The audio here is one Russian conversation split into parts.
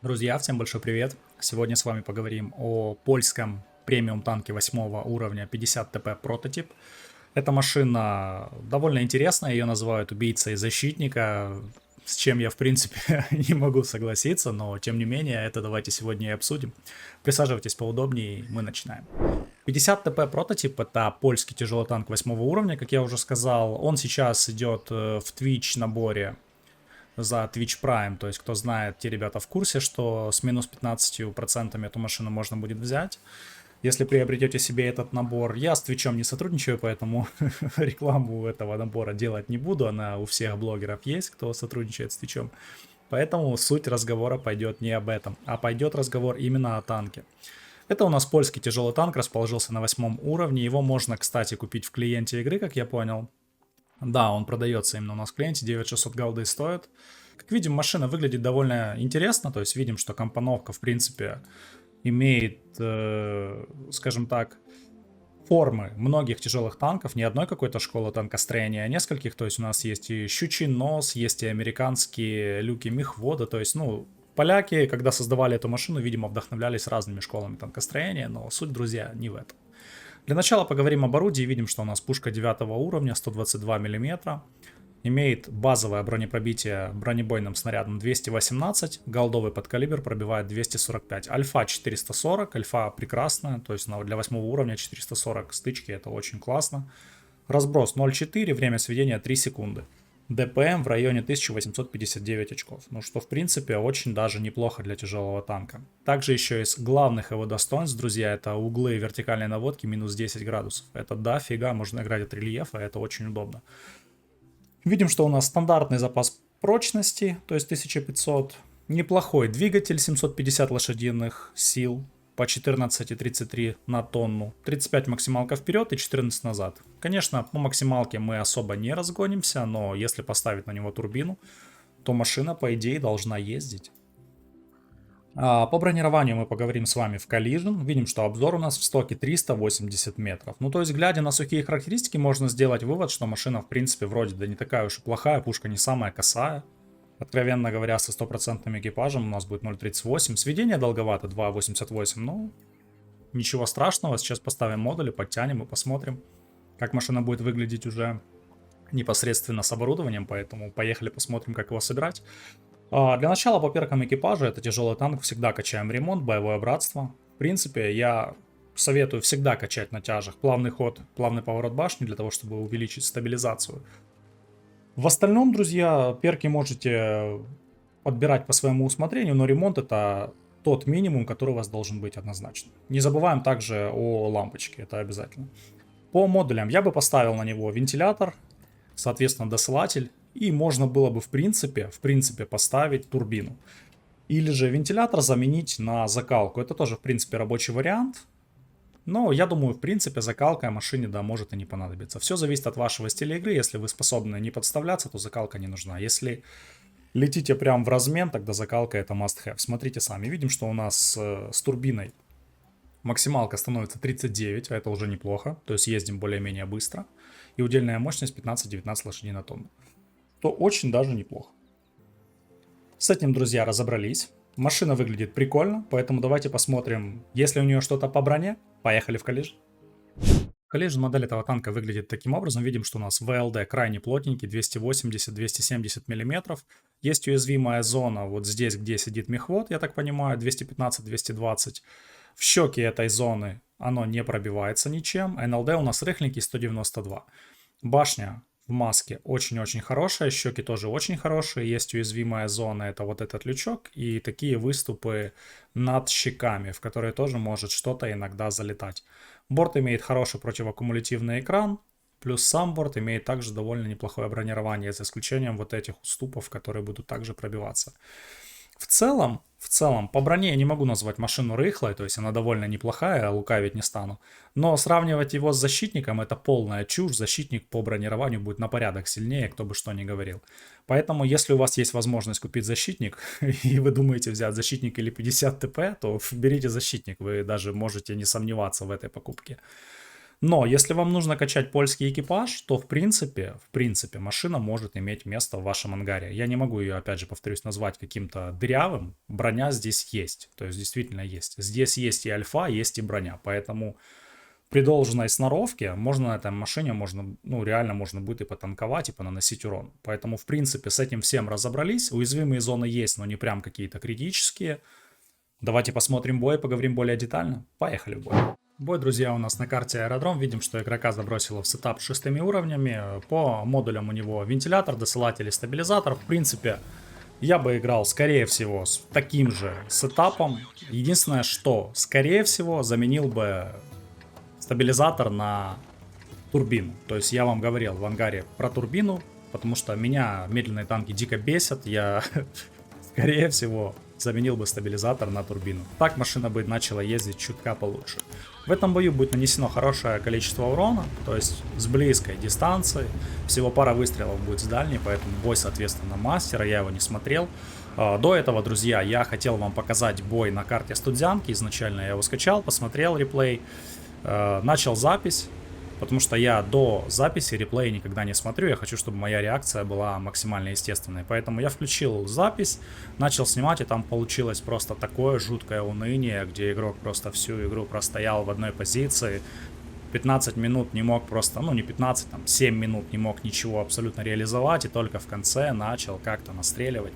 Друзья, всем большой привет! Сегодня с вами поговорим о польском премиум танке 8 уровня 50 ТП прототип. Эта машина довольно интересная, ее называют убийцей защитника, с чем я в принципе не могу согласиться, но тем не менее это давайте сегодня и обсудим. Присаживайтесь поудобнее, мы начинаем. 50 ТП прототип — это польский тяжелый танк 8 уровня, как я уже сказал. Он сейчас идет в Twitch наборе за Twitch Prime, то есть кто знает, те ребята в курсе, что с минус 15% эту машину можно будет взять, если приобретете себе этот набор. Я с Твичом не сотрудничаю, поэтому рекламу этого набора делать не буду, она у всех блогеров есть, кто сотрудничает с Твичом. Поэтому суть разговора пойдет не об этом, а пойдет разговор именно о танке. Это у нас польский тяжелый танк, расположился на 8 уровне, его можно, кстати, купить в клиенте игры, как я понял. Да, он продается именно у нас в клиенте, 9600 голды стоит. Как видим, машина выглядит довольно интересно, то есть видим, что компоновка, в принципе, имеет, скажем так, формы многих тяжелых танков, не одной какой-то школы танкостроения, а нескольких, то есть у нас есть и щучий нос, есть и американские люки мехвода, то есть, поляки, когда создавали эту машину, видимо, вдохновлялись разными школами танкостроения, но суть, друзья, не в этом. Для начала поговорим об орудии. Видим, что у нас пушка 9 уровня, 122 мм. Имеет базовое бронепробитие бронебойным снарядом 218. Голдовый подкалибр пробивает 245. Альфа 440. Альфа прекрасная. То есть для 8 уровня 440 стычки. Это очень классно. Разброс 0,4. Время сведения 3 секунды. ДПМ в районе 1859 очков. Ну что, в принципе, очень даже неплохо для тяжелого танка. Также еще из главных его достоинств, друзья, это углы вертикальной наводки минус 10 градусов. Это дофига, можно играть от рельефа, это очень удобно. Видим, что у нас стандартный запас прочности, то есть 1500. Неплохой двигатель, 750 лошадиных сил по 14,33 на тонну. 35 максималка вперед и 14 назад. Конечно, по максималке мы особо не разгонимся, но если поставить на него турбину, то машина, по идее, должна ездить. По бронированию мы поговорим с вами в Collision. Видим, что обзор у нас в стоке 380 метров. Ну, то есть, глядя на сухие характеристики, можно сделать вывод, что машина, в принципе, вроде да не такая уж и плохая, пушка не самая косая. Откровенно говоря, со стопроцентным экипажем у нас будет 0.38. Сведение долговато, 2.88. Ну, ничего страшного. Сейчас поставим модули, подтянем и посмотрим, как машина будет выглядеть уже непосредственно с оборудованием. Поэтому поехали посмотрим, как его собирать. Для начала по перкам экипажа, это тяжелый танк, всегда качаем ремонт, боевое братство. В принципе, я советую всегда качать на тяжах плавный ход, плавный поворот башни, для того, чтобы увеличить стабилизацию. В остальном, друзья, перки можете подбирать по своему усмотрению, но ремонт — это тот минимум, который у вас должен быть однозначно. Не забываем также о лампочке, это обязательно. По модулям я бы поставил на него вентилятор, соответственно досылатель, и можно было бы в принципе поставить турбину. Или же вентилятор заменить на закалку. Это тоже в принципе рабочий вариант. Но я думаю, в принципе, закалка машине, да, может и не понадобиться. Все зависит от вашего стиля игры. Если вы способны не подставляться, то закалка не нужна. Если летите прям в размен, тогда закалка — это must have. Смотрите сами. Видим, что у нас с турбиной максималка становится 39, а это уже неплохо. То есть ездим более-менее быстро. И удельная мощность 15-19 лошадей на тонну. То очень даже неплохо. С этим, друзья, разобрались. Машина выглядит прикольно, поэтому давайте посмотрим, есть ли у нее что-то по броне. Поехали в Collision. Collision модель этого танка выглядит таким образом. Видим, что у нас ВЛД крайне плотненький, 280-270 мм. Есть уязвимая зона вот здесь, где сидит мехвод, я так понимаю, 215-220. В щеке этой зоны оно не пробивается ничем. НЛД у нас рыхленький, 192. Башня в маске очень-очень хорошая, щеки тоже очень хорошие, есть уязвимая зона, это вот этот лючок и такие выступы над щеками, в которые тоже может что-то иногда залетать. Борт имеет хороший противоаккумулятивный экран, плюс сам борт имеет также довольно неплохое бронирование, за исключением вот этих уступов, которые будут также пробиваться. В целом, по броне я не могу назвать машину рыхлой, то есть она довольно неплохая, лукавить не стану. Но сравнивать его с защитником — это полная чушь, защитник по бронированию будет на порядок сильнее, кто бы что ни говорил. Поэтому, если у вас есть возможность купить защитник, и вы думаете взять защитник или 50 ТП, то берите защитник, вы даже можете не сомневаться в этой покупке. Но если вам нужно качать польский экипаж, то в принципе, машина может иметь место в вашем ангаре. Я не могу ее, опять же, повторюсь, назвать каким-то дырявым. Броня здесь есть, то есть действительно есть. Здесь есть и альфа, есть и броня, поэтому при должной сноровке можно на этой машине, реально можно будет и потанковать, и понаносить урон. Поэтому, в принципе, с этим всем разобрались. Уязвимые зоны есть, но не прям какие-то критические. Давайте посмотрим бой, поговорим более детально. Поехали в бой. Бой, друзья, у нас на карте аэродром. Видим, что игрока забросило в сетап с 6 уровнями. По модулям у него вентилятор, досылатель и стабилизатор. В принципе, я бы играл, скорее всего, с таким же сетапом. Единственное, что, скорее всего, заменил бы стабилизатор на турбину. То есть я вам говорил в ангаре про турбину, потому что меня медленные танки дико бесят. Я, скорее всего, заменил бы стабилизатор на турбину. Так машина бы начала ездить чутка получше. В этом бою будет нанесено хорошее количество урона, то есть с близкой дистанции. Всего пара выстрелов будет с дальней, поэтому бой, соответственно, мастера. Я его не смотрел. До этого, друзья, я хотел вам показать бой на карте Студзянки. Изначально я его скачал, посмотрел реплей. Начал запись, потому что я до записи реплей никогда не смотрю. Я хочу, чтобы моя реакция была максимально естественной. Поэтому я включил запись, начал снимать, и там получилось просто такое жуткое уныние, где игрок просто всю игру простоял в одной позиции. 15 минут не мог просто, не 15, 7 минут не мог ничего абсолютно реализовать, и только в конце начал как-то настреливать.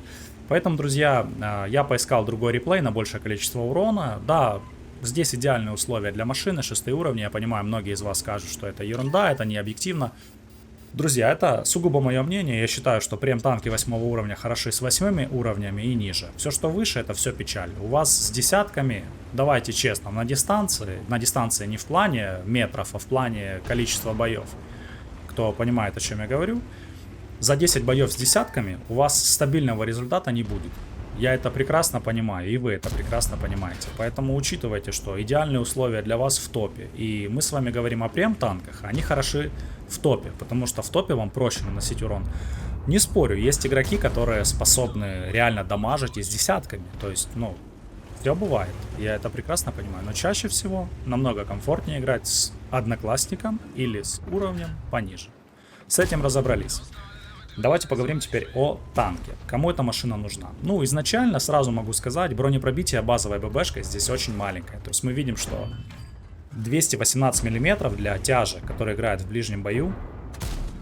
Поэтому, друзья, я поискал другой реплей на большее количество урона. Да, здесь идеальные условия для машины, 6 уровни. Я понимаю, многие из вас скажут, что это ерунда, это не объективно. Друзья, это сугубо мое мнение. Я считаю, что прем-танки 8 уровня хороши с 8 уровнями и ниже. Все, что выше, это все печаль. У вас с десятками, давайте честно, на дистанции не в плане метров, а в плане количества боев. Кто понимает, о чем я говорю. За 10 боев с десятками у вас стабильного результата не будет. Я это прекрасно понимаю, и вы это прекрасно понимаете. Поэтому учитывайте, что идеальные условия для вас в топе. И мы с вами говорим о прем-танках, они хороши в топе, потому что в топе вам проще наносить урон. Не спорю, есть игроки, которые способны реально дамажить и с десятками. То есть, все бывает, я это прекрасно понимаю. Но чаще всего намного комфортнее играть с одноклассником или с уровнем пониже. С этим разобрались. Давайте поговорим теперь о танке. Кому эта машина нужна? Изначально сразу могу сказать, бронепробитие базовой ББшкой здесь очень маленькое. То есть мы видим, что 218 мм для тяжи, который играет в ближнем бою,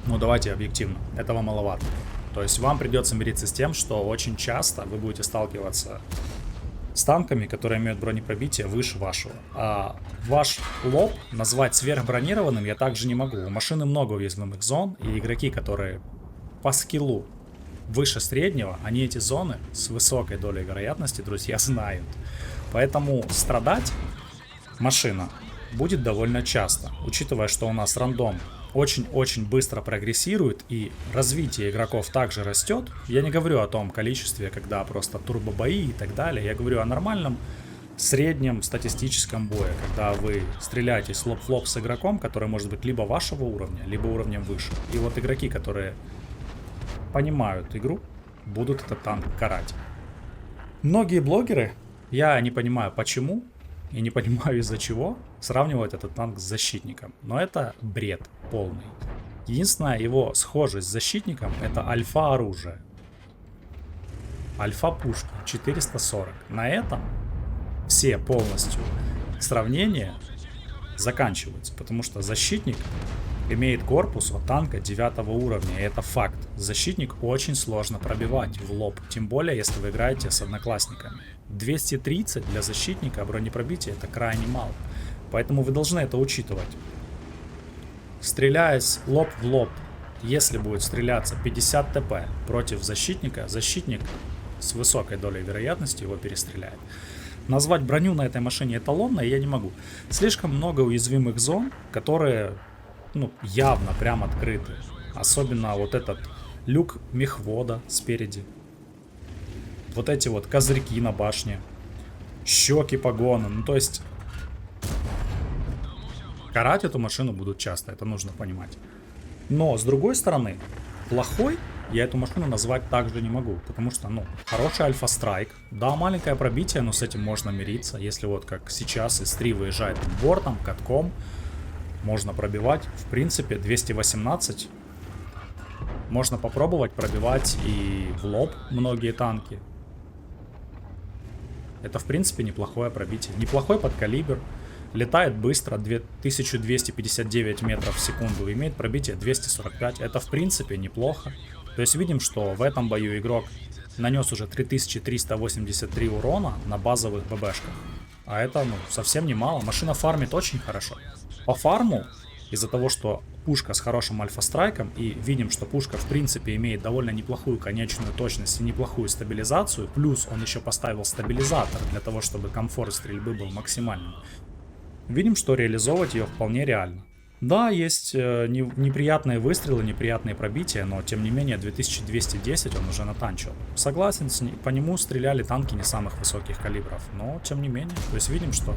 давайте объективно, этого маловато. То есть вам придется мириться с тем, что очень часто вы будете сталкиваться с танками, которые имеют бронепробитие выше вашего. А ваш лоб назвать сверхбронированным я также не могу. У машины много уязвимых зон, и игроки, которые по скиллу выше среднего, они эти зоны с высокой долей вероятности, друзья, знают. Поэтому страдать машина будет довольно часто, учитывая, что у нас рандом очень-очень быстро прогрессирует и развитие игроков также растет. Я не говорю о том количестве, когда просто турбобои и так далее, я говорю о нормальном среднем статистическом бое, когда вы стреляетесь лоб в лоб с игроком, который может быть либо вашего уровня, либо уровнем выше. И вот игроки, которые понимают игру, будут этот танк карать. Многие блогеры, я не понимаю почему и не понимаю из-за чего, сравнивают этот танк с защитником. Но это бред полный. Единственная его схожесть с защитником — это альфа-оружие. Альфа-пушки 440. На этом все полностью сравнения заканчиваются, потому что защитник имеет корпус от танка 9 уровня, и это факт. Защитник очень сложно пробивать в лоб, тем более если вы играете с одноклассниками. 230 для защитника бронепробития — это крайне мало, поэтому вы должны это учитывать. Стреляясь лоб в лоб, если будет стреляться 50 ТП против защитника, защитник с высокой долей вероятности его перестреляет. Назвать броню на этой машине эталонной я не могу. Слишком много уязвимых зон, которые явно прям открыты. Особенно вот этот люк мехвода спереди. Вот эти вот козырьки на башне. Щеки погона. То есть карать эту машину будут часто, это нужно понимать. Но с другой стороны, плохой я эту машину назвать также не могу. Потому что, хороший альфа-страйк. Да, маленькое пробитие, но с этим можно мириться. Если вот как сейчас из 3 выезжает бортом, катком. можно пробивать. В принципе, 218 можно попробовать пробивать и в лоб многие танки. Это, в принципе, неплохое пробитие. Неплохой подкалибр. Летает быстро, 1259 метров в секунду. Имеет пробитие 245. Это, в принципе, неплохо. То есть видим, что в этом бою игрок нанес уже 3383 урона на базовых ББшках. А это, ну, совсем немало. Машина фармит очень хорошо. По фарму, из-за того, что пушка с хорошим альфа-страйком, и видим, что пушка, в принципе, имеет довольно неплохую конечную точность и неплохую стабилизацию, плюс он еще поставил стабилизатор для того, чтобы комфорт стрельбы был максимальным. Видим, что реализовывать ее вполне реально. Да, есть неприятные выстрелы, неприятные пробития, но тем не менее 2210 он уже натанчил. Согласен, по нему стреляли танки не самых высоких калибров, но тем не менее. То есть видим, что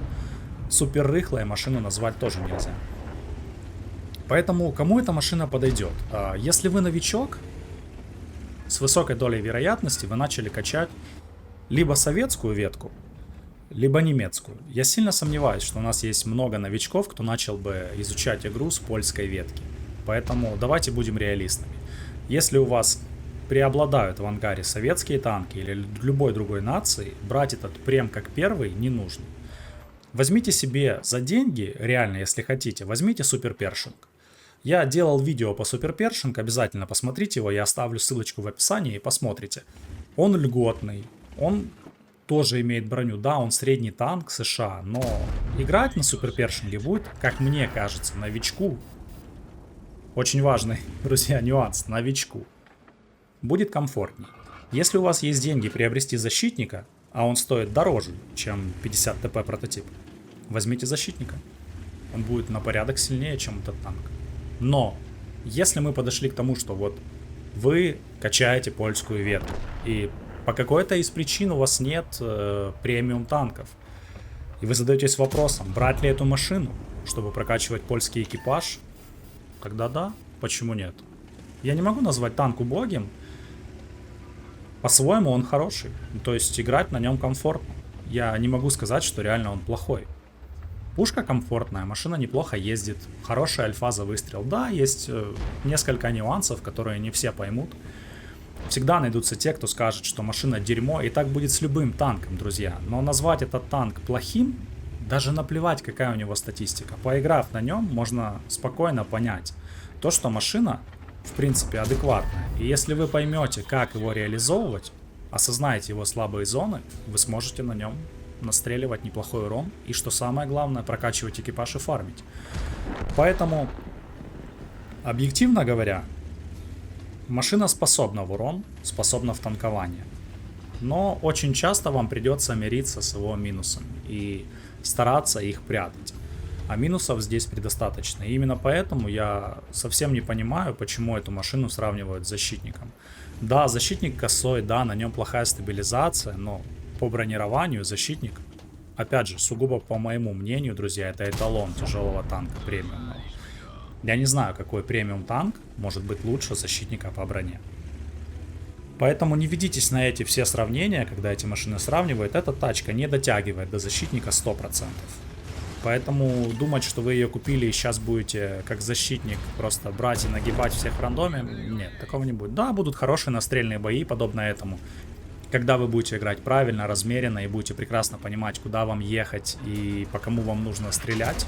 супер рыхлая машину назвать тоже нельзя. Поэтому кому эта машина подойдет? Если вы новичок, с высокой долей вероятности вы начали качать либо советскую ветку, либо немецкую. Я сильно сомневаюсь, что у нас есть много новичков, кто начал бы изучать игру с польской ветки. Поэтому давайте будем реалистами. Если у вас преобладают в ангаре советские танки или любой другой нации, брать этот прем как первый не нужно. Возьмите себе за деньги, реально, если хотите, возьмите Супер Першинг. Я делал видео по Супер Першинг, обязательно посмотрите его, я оставлю ссылочку в описании и посмотрите. Он льготный, он тоже имеет броню, да, он средний танк США, но играть на Супер Першинге будет, как мне кажется, новичку. Очень важный, друзья, нюанс, новичку. Будет комфортней. Если у вас есть деньги приобрести защитника, а он стоит дороже, чем 50 ТП прототип, возьмите защитника. Он будет на порядок сильнее, чем этот танк. Но, если мы подошли к тому, что вот вы качаете польскую ветку, и по какой-то из причин у вас нет премиум танков, и вы задаетесь вопросом, брать ли эту машину, чтобы прокачивать польский экипаж, тогда да, почему нет? Я не могу назвать танк убогим, по-своему он хороший, то есть играть на нем комфортно. Я не могу сказать, что реально он плохой. Пушка комфортная, машина неплохо ездит, хорошая альфа за выстрел. Да, есть несколько нюансов, которые не все поймут. Всегда найдутся те, кто скажет, что машина дерьмо, и так будет с любым танком, друзья. Но назвать этот танк плохим, даже наплевать, какая у него статистика. Поиграв на нем, можно спокойно понять то, что машина, в принципе, адекватная. И если вы поймете, как его реализовывать, осознаете его слабые зоны, вы сможете на нем настреливать неплохой урон. И что самое главное, прокачивать экипаж и фармить. Поэтому, объективно говоря, машина способна в урон, способна в танкование. Но очень часто вам придется мириться с его минусами и стараться их прятать. А минусов здесь предостаточно. И именно поэтому я совсем не понимаю, почему эту машину сравнивают с защитником. Да, защитник косой, да, на нем плохая стабилизация, но по бронированию защитник, опять же, сугубо по моему мнению, друзья, это эталон тяжелого танка премиумного. Я не знаю, какой премиум танк может быть лучше защитника по броне. Поэтому не ведитесь на эти все сравнения, когда эти машины сравнивают. Эта тачка не дотягивает до защитника 100%. Поэтому думать, что вы ее купили и сейчас будете как защитник просто брать и нагибать всех в рандоме, нет, такого не будет. Да, будут хорошие настрельные бои, подобно этому. Когда вы будете играть правильно, размеренно и будете прекрасно понимать, куда вам ехать и по кому вам нужно стрелять.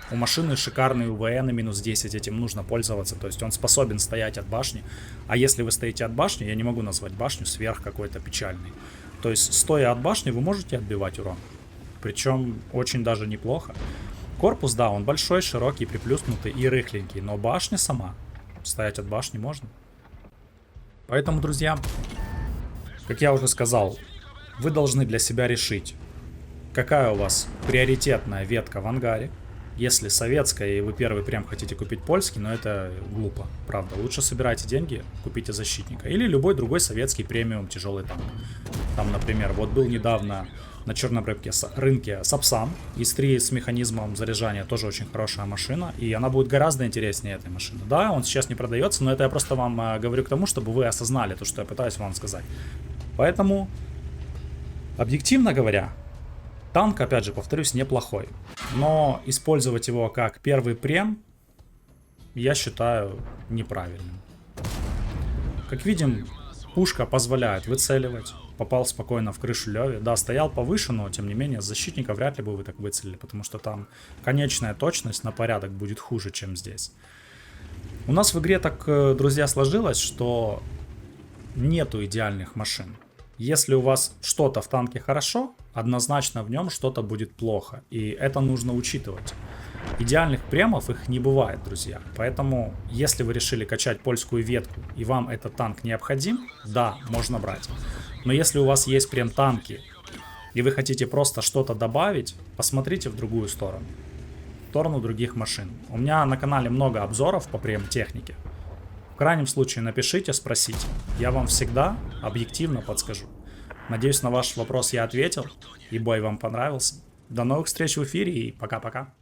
У машины шикарный УВН и минус 10, этим нужно пользоваться, то есть он способен стоять от башни. А если вы стоите от башни, я не могу назвать башню сверх какой-то печальный. То есть стоя от башни вы можете отбивать урон. Причем очень даже неплохо. Корпус, да, он большой, широкий, приплюснутый и рыхленький, но башня сама. Стоять от башни можно. Поэтому, друзья, как я уже сказал, вы должны для себя решить, какая у вас приоритетная ветка в ангаре. Если советская и вы первый прям хотите купить польский, но это глупо, правда. Лучше собирайте деньги, купите защитника. Или любой другой советский премиум тяжелый танк. Там, например, вот был недавно на черном рынке Сапсан ИС-3 с механизмом заряжания, тоже очень хорошая машина. И она будет гораздо интереснее этой машины. Да, он сейчас не продается, но это я просто вам говорю к тому, чтобы вы осознали то, что я пытаюсь вам сказать. Поэтому, объективно говоря, танк, опять же, повторюсь, неплохой. Но использовать его как первый прем, я считаю неправильным. Как видим, пушка позволяет выцеливать. Попал спокойно в крышу Леви. Да, стоял повыше, но тем не менее защитника вряд ли бы вы так выцелили, потому что там конечная точность на порядок будет хуже, чем здесь. У нас в игре так, друзья, сложилось, что нету идеальных машин. Если у вас что-то в танке хорошо, однозначно в нем что-то будет плохо. И это нужно учитывать. Идеальных премов их не бывает, друзья. Поэтому, если вы решили качать польскую ветку и вам этот танк необходим, да, можно брать. Но если у вас есть прем-танки и вы хотите просто что-то добавить, посмотрите в другую сторону. В сторону других машин. У меня на канале много обзоров по прем-технике. В крайнем случае напишите, спросите. Я вам всегда объективно подскажу. Надеюсь, на ваш вопрос я ответил и бой вам понравился. До новых встреч в эфире и пока-пока.